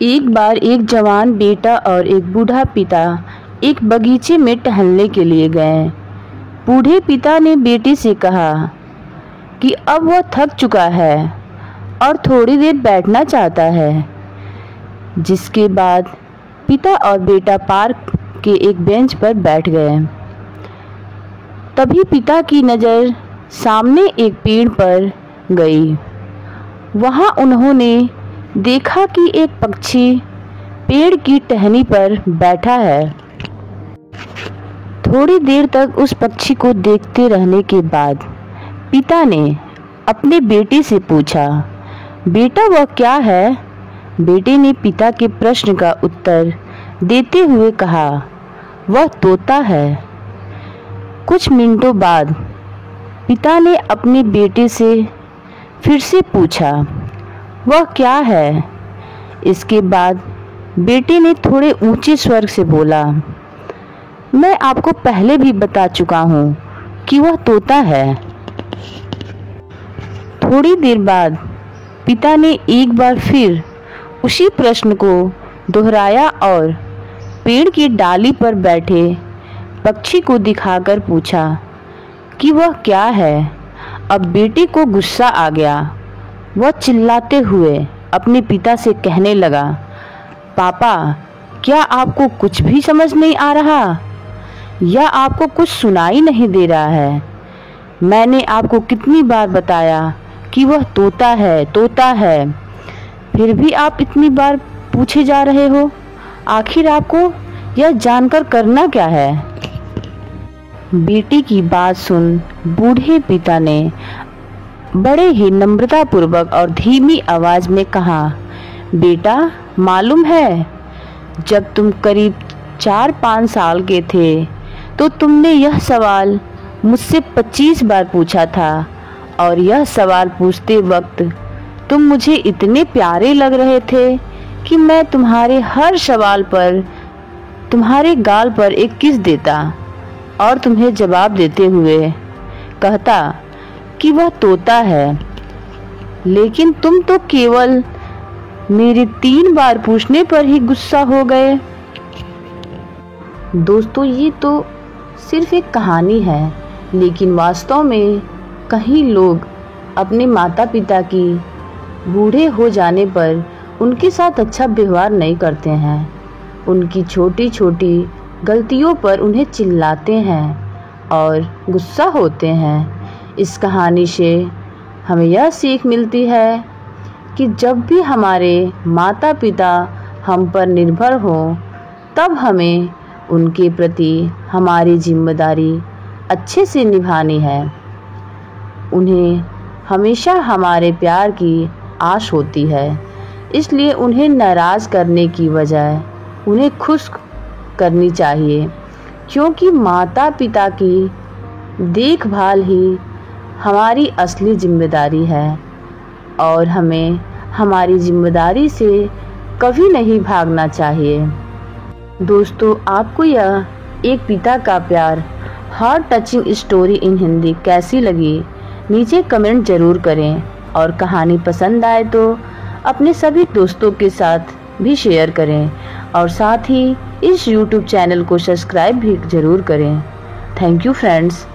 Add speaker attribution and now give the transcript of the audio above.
Speaker 1: एक बार एक जवान बेटा और एक बूढ़ा पिता एक बगीचे में टहलने के लिए गए। बूढ़े पिता ने बेटे से कहा कि अब वह थक चुका है और थोड़ी देर बैठना चाहता है। जिसके बाद पिता और बेटा पार्क के एक बेंच पर बैठ गए। तभी पिता की नज़र सामने एक पेड़ पर गई। वहां उन्होंने देखा कि एक पक्षी पेड़ की टहनी पर बैठा है। थोड़ी देर तक उस पक्षी को देखते रहने के बाद पिता ने अपने बेटे से पूछा, बेटा वह क्या है? बेटे ने पिता के प्रश्न का उत्तर देते हुए कहा, वह तोता है। कुछ मिनटों बाद पिता ने अपने बेटे से फिर से पूछा, वह क्या है? इसके बाद बेटे ने थोड़े ऊंचे स्वर से बोला, मैं आपको पहले भी बता चुका हूँ कि वह तोता है। थोड़ी देर बाद पिता ने एक बार फिर उसी प्रश्न को दोहराया और पेड़ की डाली पर बैठे पक्षी को दिखाकर पूछा कि वह क्या है। अब बेटे को गुस्सा आ गया। वह चिल्लाते हुए अपने पिता से कहने लगा, पापा क्या आपको कुछ भी समझ नहीं आ रहा या आपको कुछ सुनाई नहीं दे रहा है? मैंने आपको कितनी बार बताया कि वह तोता है, तोता है, फिर भी आप इतनी बार पूछे जा रहे हो। आखिर आपको यह जानकर करना क्या है? बेटी की बात सुन बूढ़े पिता ने बड़े ही नम्रतापूर्वक और धीमी आवाज में कहा, बेटा मालूम है जब तुम करीब 4-5 साल के थे तो तुमने यह सवाल मुझसे 25 बार पूछा था और यह सवाल पूछते वक्त तुम मुझे इतने प्यारे लग रहे थे कि मैं तुम्हारे हर सवाल पर तुम्हारे गाल पर एक किस देता और तुम्हें जवाब देते हुए कहता कि वह तोता है। लेकिन तुम तो केवल मेरे 3 बार पूछने पर ही गुस्सा हो गए। दोस्तों ये तो सिर्फ एक कहानी है, लेकिन वास्तव में कई लोग अपने माता पिता की बूढ़े हो जाने पर उनके साथ अच्छा व्यवहार नहीं करते हैं। उनकी छोटी छोटी गलतियों पर उन्हें चिल्लाते हैं और गुस्सा होते हैं। इस कहानी से हमें यह सीख मिलती है कि जब भी हमारे माता पिता हम पर निर्भर हों तब हमें उनके प्रति हमारी जिम्मेदारी अच्छे से निभानी है। उन्हें हमेशा हमारे प्यार की आस होती है, इसलिए उन्हें नाराज़ करने की बजाय उन्हें खुश करनी चाहिए, क्योंकि माता पिता की देखभाल ही हमारी असली जिम्मेदारी है और हमें हमारी जिम्मेदारी से कभी नहीं भागना चाहिए। दोस्तों आपको यह एक पिता का प्यार heart touching story in Hindi कैसी लगी नीचे कमेंट ज़रूर करें और कहानी पसंद आए तो अपने सभी दोस्तों के साथ भी शेयर करें और साथ ही इस YouTube चैनल को सब्सक्राइब भी ज़रूर करें। Thank you friends.